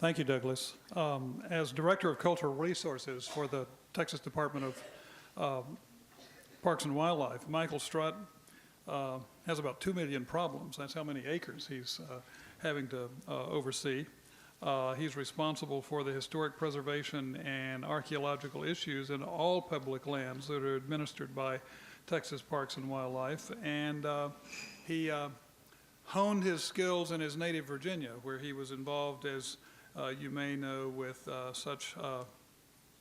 Thank you, Douglas. As Director of Cultural Resources for the Texas Department of Parks and Wildlife, Michael Strutt has about 2 million problems. That's how many acres he's having to oversee. He's responsible for the historic preservation and archaeological issues in all public lands that are administered by Texas Parks and Wildlife. And he honed his skills in his native Virginia, where he was involved, as you may know, with such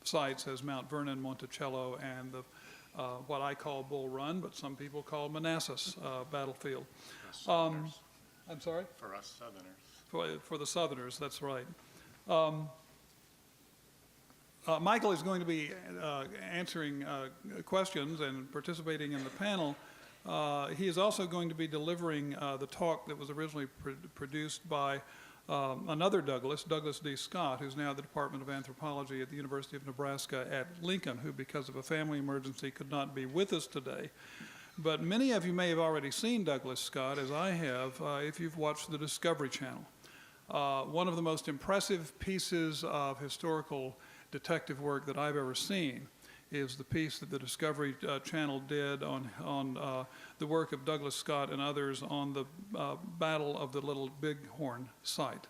sites as Mount Vernon, Monticello, and the what I call Bull Run, but some people call Manassas battlefield. I'm sorry? For us Southerners. For the Southerners, that's right. Michael is going to be answering questions and participating in the panel. He is also going to be delivering the talk that was originally produced by another Douglas D. Scott, who's now at the Department of Anthropology at the University of Nebraska at Lincoln, who, because of a family emergency, could not be with us today. But many of you may have already seen Douglas Scott, as I have, if you've watched the Discovery Channel. One of the most impressive pieces of historical detective work that I've ever seen is the piece that the Discovery Channel did on the work of Douglas Scott and others on the Battle of the Little Bighorn site,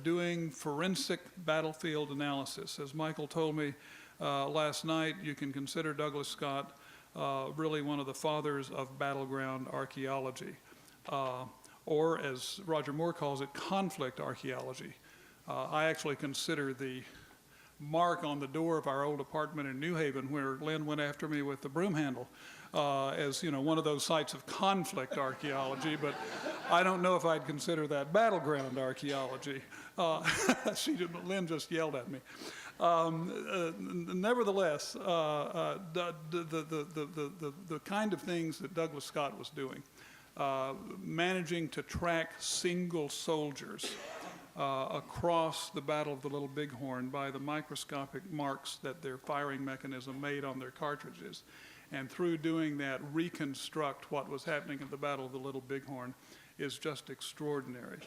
doing forensic battlefield analysis. As Michael told me last night, you can consider Douglas Scott really one of the fathers of battleground archaeology, or as Roger Moore calls it, conflict archaeology. I actually consider the mark on the door of our old apartment in New Haven, where Lynn went after me with the broom handle, as one of those sites of conflict archaeology, but I don't know if I'd consider that battleground archaeology. Lynn just yelled at me. Nevertheless, the kind of things that Douglas Scott was doing, managing to track single soldiers across the Battle of the Little Bighorn by the microscopic marks that their firing mechanism made on their cartridges, and through doing that reconstruct what was happening at the Battle of the Little Bighorn, is just extraordinary.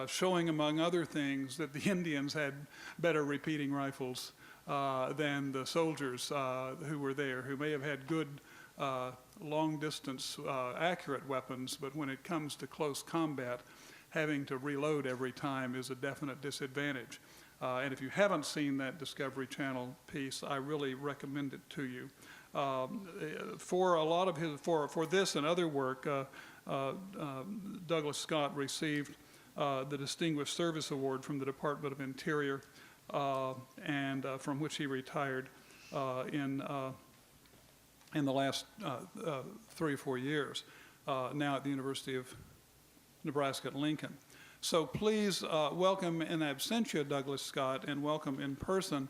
Showing, among other things, that the Indians had better repeating rifles than the soldiers who were there, who may have had good long-distance accurate weapons, but when it comes to close combat, having to reload every time is a definite disadvantage. And if you haven't seen that Discovery Channel piece, I really recommend it to you. For a lot of his, for this and other work, Douglas Scott received the Distinguished Service Award from the Department of Interior, and from which he retired in the last 3 or 4 years, now at the University of Nebraska at Lincoln. So please welcome in absentia Douglas Scott, and welcome in person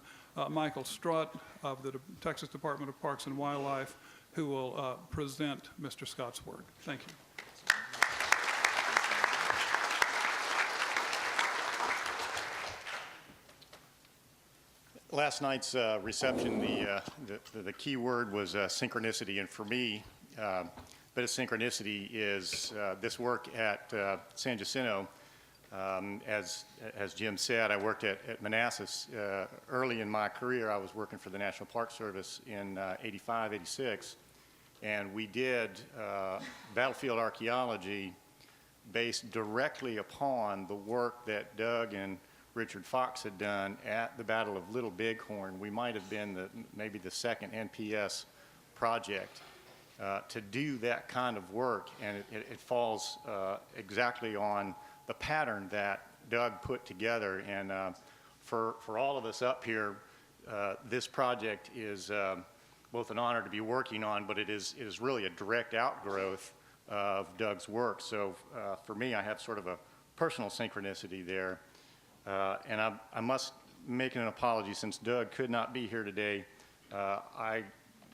Michael Strutt of the Texas Department of Parks and Wildlife, who will present Mr. Scott's work. Thank you. Last night's reception, the key word was synchronicity, and for me, but synchronicity is this work at San Jacinto. As Jim said, I worked at Manassas. Early in my career, I was working for the National Park Service in 85, 86, and we did battlefield archaeology based directly upon the work that Doug and Richard Fox had done at the Battle of Little Bighorn. We might have been maybe the second NPS project to do that kind of work, and it falls exactly on the pattern that Doug put together. And for all of us up here, this project is both an honor to be working on, but it is really a direct outgrowth of Doug's work. So for me, I have sort of a personal synchronicity there. And I must make an apology, since Doug could not be here today. I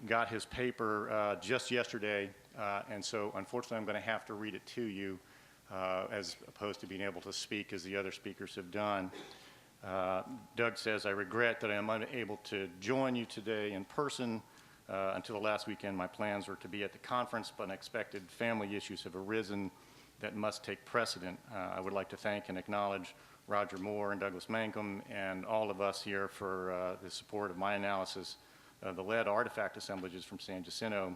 got his paper just yesterday, and so unfortunately I'm going to have to read it to you as opposed to being able to speak as the other speakers have done. Doug says, "I regret that I am unable to join you today in person. Until the last weekend, my plans were to be at the conference, but unexpected family issues have arisen, that must take precedent. I would like to thank and acknowledge Roger Moore and Douglas Mangum and all of us here for the support of my analysis of the lead artifact assemblages from San Jacinto.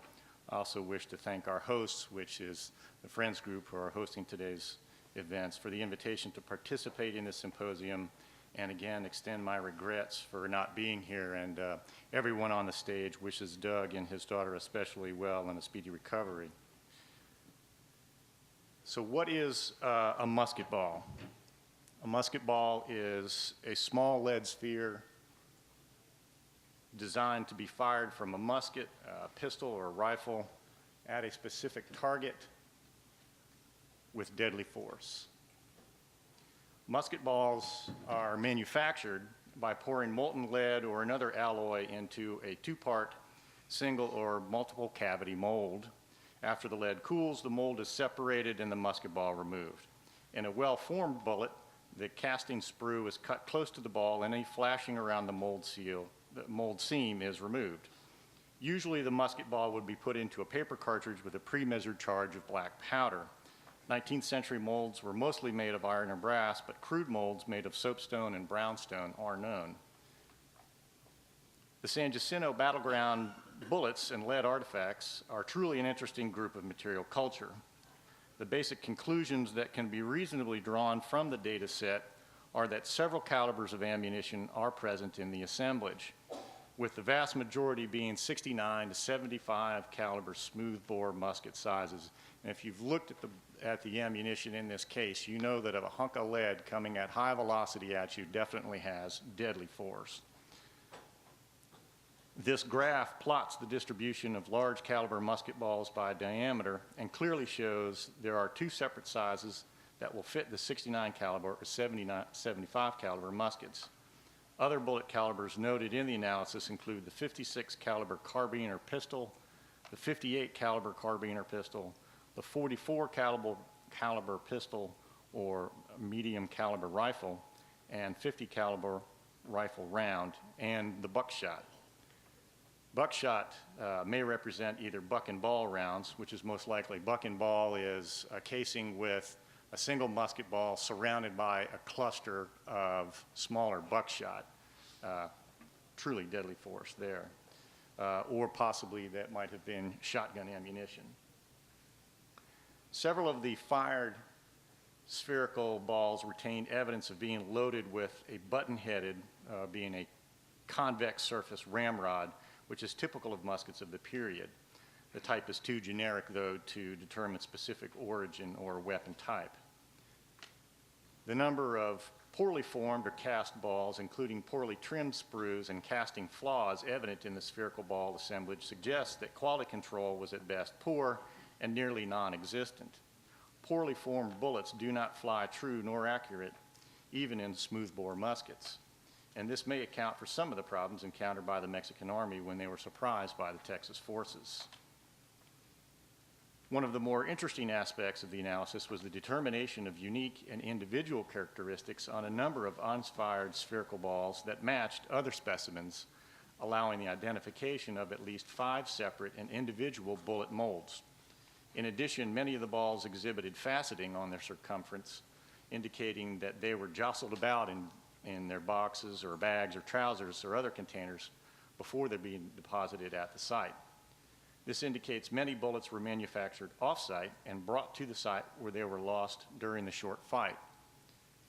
I also wish to thank our hosts, which is the Friends Group, who are hosting today's events, for the invitation to participate in this symposium, and again extend my regrets for not being here. And everyone on the stage wishes Doug and his daughter especially well and a speedy recovery. So what is a musket ball? A musket ball is a small lead sphere designed to be fired from a musket, a pistol, or a rifle at a specific target with deadly force. Musket balls are manufactured by pouring molten lead or another alloy into a two-part single or multiple cavity mold. After the lead cools, the mold is separated and the musket ball removed. In a well-formed bullet, the casting sprue is cut close to the ball and any flashing around the mold seam is removed. Usually the musket ball would be put into a paper cartridge with a pre-measured charge of black powder. 19th century molds were mostly made of iron or brass, but crude molds made of soapstone and brownstone are known. The San Jacinto battleground bullets and lead artifacts are truly an interesting group of material culture. The basic conclusions that can be reasonably drawn from the data set are that several calibers of ammunition are present in the assemblage, with the vast majority being 69 to 75 caliber smoothbore musket sizes. And if you've looked at the ammunition in this case, you know that a hunk of lead coming at high velocity at you definitely has deadly force. This graph plots the distribution of large caliber musket balls by diameter and clearly shows there are two separate sizes that will fit the 69 caliber or 75 caliber muskets. Other bullet calibers noted in the analysis include the 56 caliber carbine or pistol, the 58 caliber carbine or pistol, the 44 caliber pistol or medium caliber rifle, and 50 caliber rifle round, and the buckshot. Buckshot may represent either buck and ball rounds, which is most likely. Buck and ball is a casing with a single musket ball surrounded by a cluster of smaller buckshot. Truly deadly force there. Or possibly that might have been shotgun ammunition. Several of the fired spherical balls retained evidence of being loaded with a button-headed, being a convex surface ramrod, which is typical of muskets of the period. The type is too generic, though, to determine specific origin or weapon type. The number of poorly formed or cast balls, including poorly trimmed sprues and casting flaws evident in the spherical ball assemblage, suggests that quality control was at best poor and nearly non-existent. Poorly formed bullets do not fly true nor accurate, even in smoothbore muskets. And this may account for some of the problems encountered by the Mexican Army when they were surprised by the Texas forces. One of the more interesting aspects of the analysis was the determination of unique and individual characteristics on a number of unfired spherical balls that matched other specimens, allowing the identification of at least 5 separate and individual bullet molds. In addition, many of the balls exhibited faceting on their circumference, indicating that they were jostled about in their boxes or bags or trousers or other containers before they're being deposited at the site. This indicates many bullets were manufactured off-site and brought to the site where they were lost during the short fight.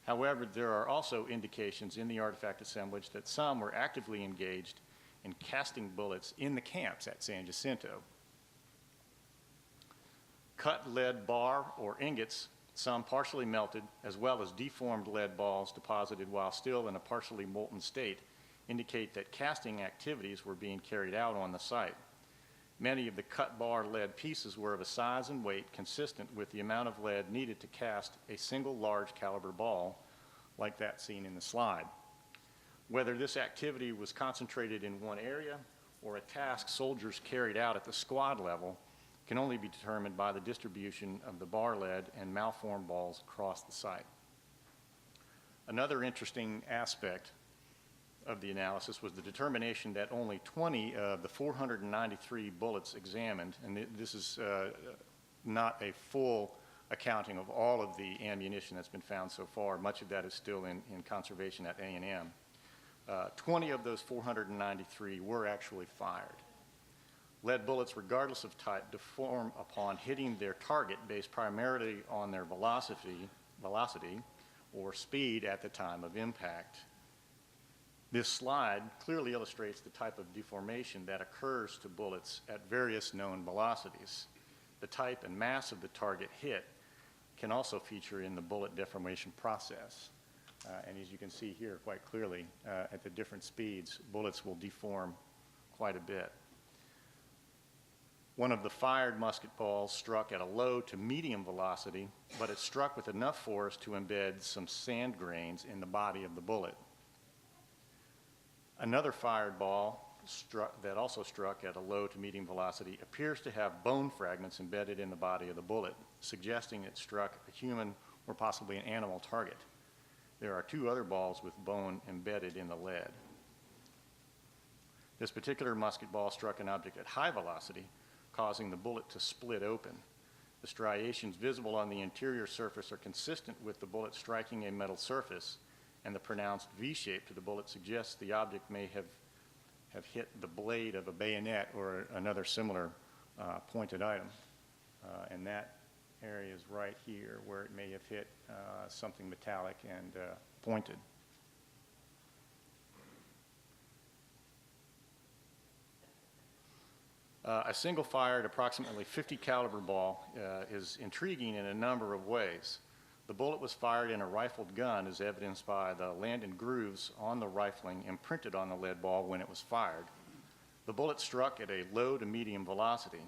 However, there are also indications in the artifact assemblage that some were actively engaged in casting bullets in the camps at San Jacinto. Cut lead bar or ingots, some partially melted, as well as deformed lead balls deposited while still in a partially molten state, indicate that casting activities were being carried out on the site. Many of the cut bar lead pieces were of a size and weight consistent with the amount of lead needed to cast a single large caliber ball, like that seen in the slide. Whether this activity was concentrated in one area or a task soldiers carried out at the squad level can only be determined by the distribution of the bar lead and malformed balls across the site. Another interesting aspect of the analysis was the determination that only 20 of the 493 bullets examined, and this is not a full accounting of all of the ammunition that's been found so far. Much of that is still in conservation at A&M. 20 of those 493 were actually fired. Lead bullets, regardless of type, deform upon hitting their target based primarily on their velocity or speed at the time of impact. This slide clearly illustrates the type of deformation that occurs to bullets at various known velocities. The type and mass of the target hit can also feature in the bullet deformation process. And as you can see here quite clearly, at the different speeds, bullets will deform quite a bit. One of the fired musket balls struck at a low to medium velocity, but it struck with enough force to embed some sand grains in the body of the bullet. Another fired ball that also struck at a low to medium velocity appears to have bone fragments embedded in the body of the bullet, suggesting it struck a human or possibly an animal target. There are 2 other balls with bone embedded in the lead. This particular musket ball struck an object at high velocity, causing the bullet to split open. The striations visible on the interior surface are consistent with the bullet striking a metal surface, and the pronounced V shape to the bullet suggests the object may have hit the blade of a bayonet or another similar pointed item. And that area is right here where it may have hit something metallic and pointed. A single-fired, approximately .50 caliber ball is intriguing in a number of ways. The bullet was fired in a rifled gun, as evidenced by the Landon grooves on the rifling imprinted on the lead ball when it was fired. The bullet struck at a low to medium velocity.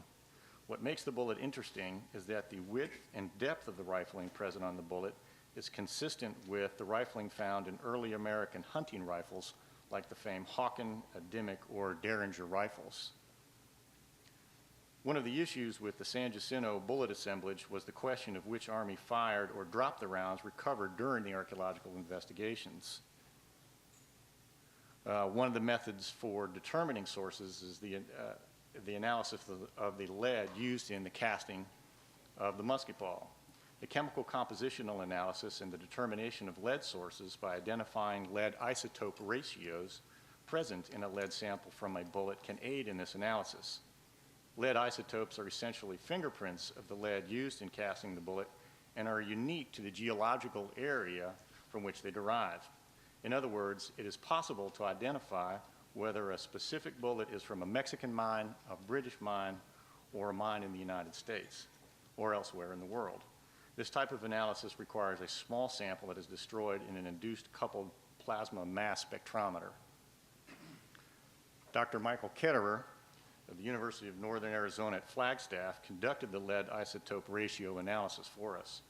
What makes the bullet interesting is that the width and depth of the rifling present on the bullet is consistent with the rifling found in early American hunting rifles like the famed Hawken, Dimick, or Derringer rifles. One of the issues with the San Jacinto bullet assemblage was the question of which Army fired or dropped the rounds recovered during the archaeological investigations. One of the methods for determining sources is the analysis of the lead used in the casting of the musket ball. The chemical compositional analysis and the determination of lead sources by identifying lead isotope ratios present in a lead sample from a bullet can aid in this analysis. Lead isotopes are essentially fingerprints of the lead used in casting the bullet and are unique to the geological area from which they derive. In other words, it is possible to identify whether a specific bullet is from a Mexican mine, a British mine, or a mine in the United States or elsewhere in the world. This type of analysis requires a small sample that is destroyed in an induced coupled plasma mass spectrometer. Dr. Michael Ketterer of the University of Northern Arizona at Flagstaff conducted the lead isotope ratio analysis for us.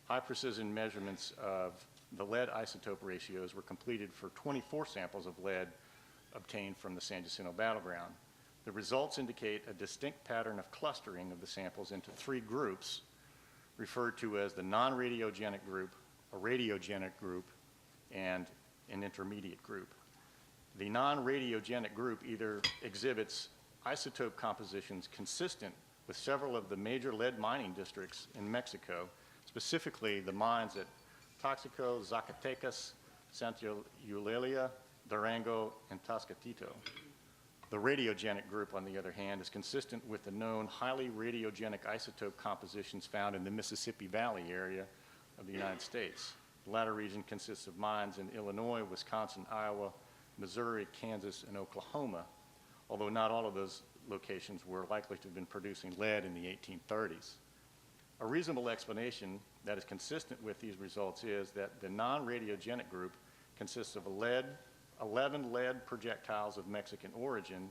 High precision measurements of the lead isotope ratios were completed for 24 samples of lead obtained from the San Jacinto battleground. The results indicate a distinct pattern of clustering of the samples into 3 groups referred to as the non-radiogenic group, a radiogenic group, and an intermediate group. The non-radiogenic group either exhibits isotope compositions consistent with several of the major lead mining districts in Mexico, specifically the mines at Taxico, Zacatecas, Santa Eulalia, Durango, and Tascatito. The radiogenic group, on the other hand, is consistent with the known highly radiogenic isotope compositions found in the Mississippi Valley area of the United States. The latter region consists of mines in Illinois, Wisconsin, Iowa, Missouri, Kansas, and Oklahoma, although not all of those locations were likely to have been producing lead in the 1830s. A reasonable explanation that is consistent with these results is that the non-radiogenic group consists of 11 lead projectiles of Mexican origin,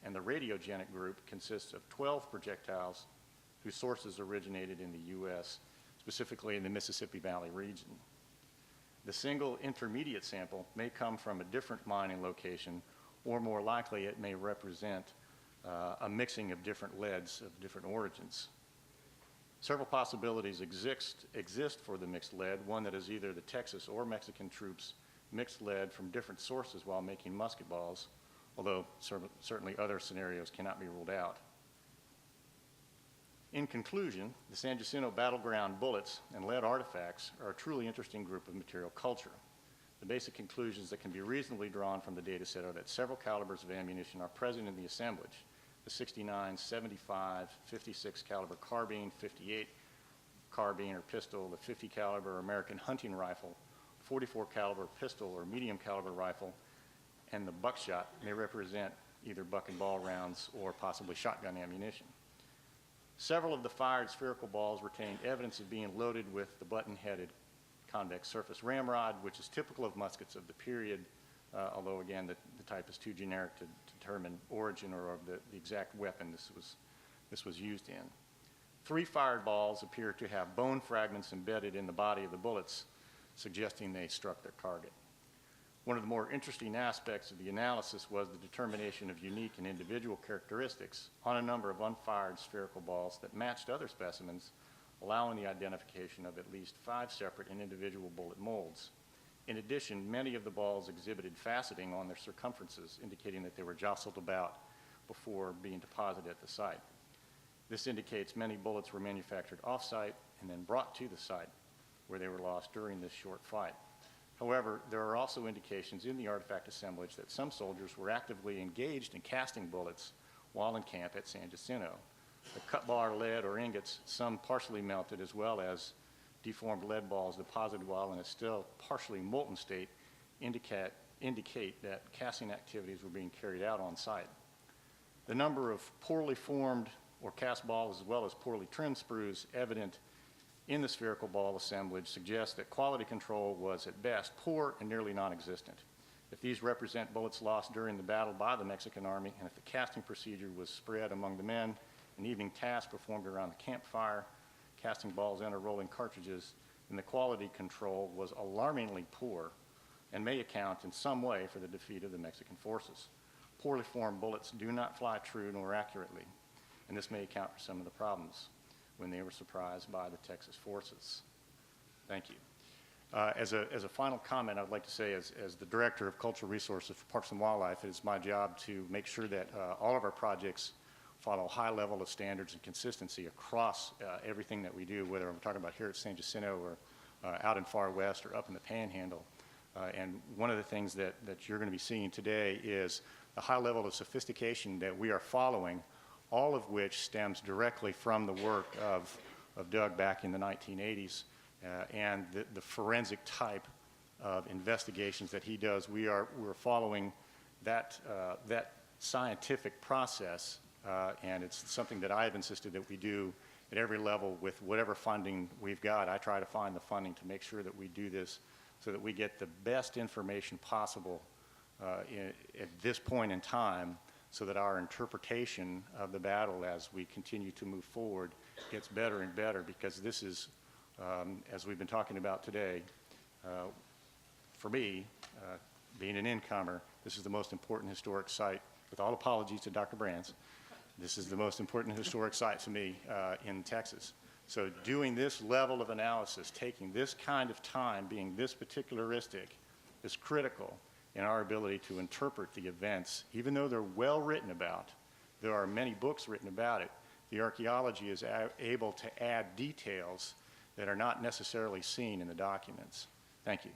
and the radiogenic group consists of 12 projectiles whose sources originated in the U.S., specifically in the Mississippi Valley region. The single intermediate sample may come from a different mining location, or more likely it may represent a mixing of different leads of different origins. Several possibilities exist for the mixed lead, one that is either the Texas or Mexican troops mixed lead from different sources while making musket balls, although certainly other scenarios cannot be ruled out. In conclusion, the San Jacinto battleground bullets and lead artifacts are a truly interesting group of material culture. The basic conclusions that can be reasonably drawn from the data set are that several calibers of ammunition are present in the assemblage: the 69, 75, 56 caliber carbine, 58 carbine or pistol, the 50 caliber American hunting rifle, 44 caliber pistol or medium caliber rifle, and the buckshot may represent either buck and ball rounds or possibly shotgun ammunition. Several of the fired spherical balls retained evidence of being loaded with the button-headed convex surface ramrod, which is typical of muskets of the period, although again the type is too generic to determine origin or of the exact weapon this was used in. 3 fired balls appear to have bone fragments embedded in the body of the bullets, suggesting they struck their target. One of the more interesting aspects of the analysis was the determination of unique and individual characteristics on a number of unfired spherical balls that matched other specimens, allowing the identification of at least 5 separate and individual bullet molds. In addition, many of the balls exhibited faceting on their circumferences, indicating that they were jostled about before being deposited at the site. This indicates many bullets were manufactured off-site and then brought to the site, where they were lost during this short fight. However, there are also indications in the artifact assemblage that some soldiers were actively engaged in casting bullets while in camp at San Jacinto. The cut bar lead or ingots, some partially melted, as well as deformed lead balls deposited while in a still partially molten state, indicate that casting activities were being carried out on site. The number of poorly formed or cast balls, as well as poorly trimmed sprues evident in the spherical ball assemblage, suggests that quality control was at best poor and nearly non-existent. If these represent bullets lost during the battle by the Mexican Army, and if the casting procedure was spread among the men, an evening task performed around the campfire, casting balls and or rolling cartridges, then the quality control was alarmingly poor and may account in some way for the defeat of the Mexican forces. Poorly formed bullets do not fly true nor accurately, and this may account for some of the problems when they were surprised by the Texas forces. Thank you. As a final comment, I'd like to say, as the Director of Cultural Resources for Parks and Wildlife, it is my job to make sure that all of our projects follow a high level of standards and consistency across everything that we do, whether I'm talking about here at San Jacinto or out in Far West or up in the Panhandle. And one of the things that you're going to be seeing today is the high level of sophistication that we are following, all of which stems directly from the work of Doug back in the 1980s and the forensic type of investigations that he does. We're following that scientific process, and it's something that I've insisted that we do at every level with whatever funding we've got. I try to find the funding to make sure that we do this so that we get the best information possible at this point in time, so that our interpretation of the battle as we continue to move forward gets better and better, because this is, as we've been talking about today, for me, being an incomer, this is the most important historic site, with all apologies to Dr. Brands, this is the most important historic site to me in Texas. So doing this level of analysis, taking this kind of time, being this particularistic, is critical in our ability to interpret the events. Even though they're well written about, there are many books written about it, the archaeology is able to add details that are not necessarily seen in the documents. Thank you.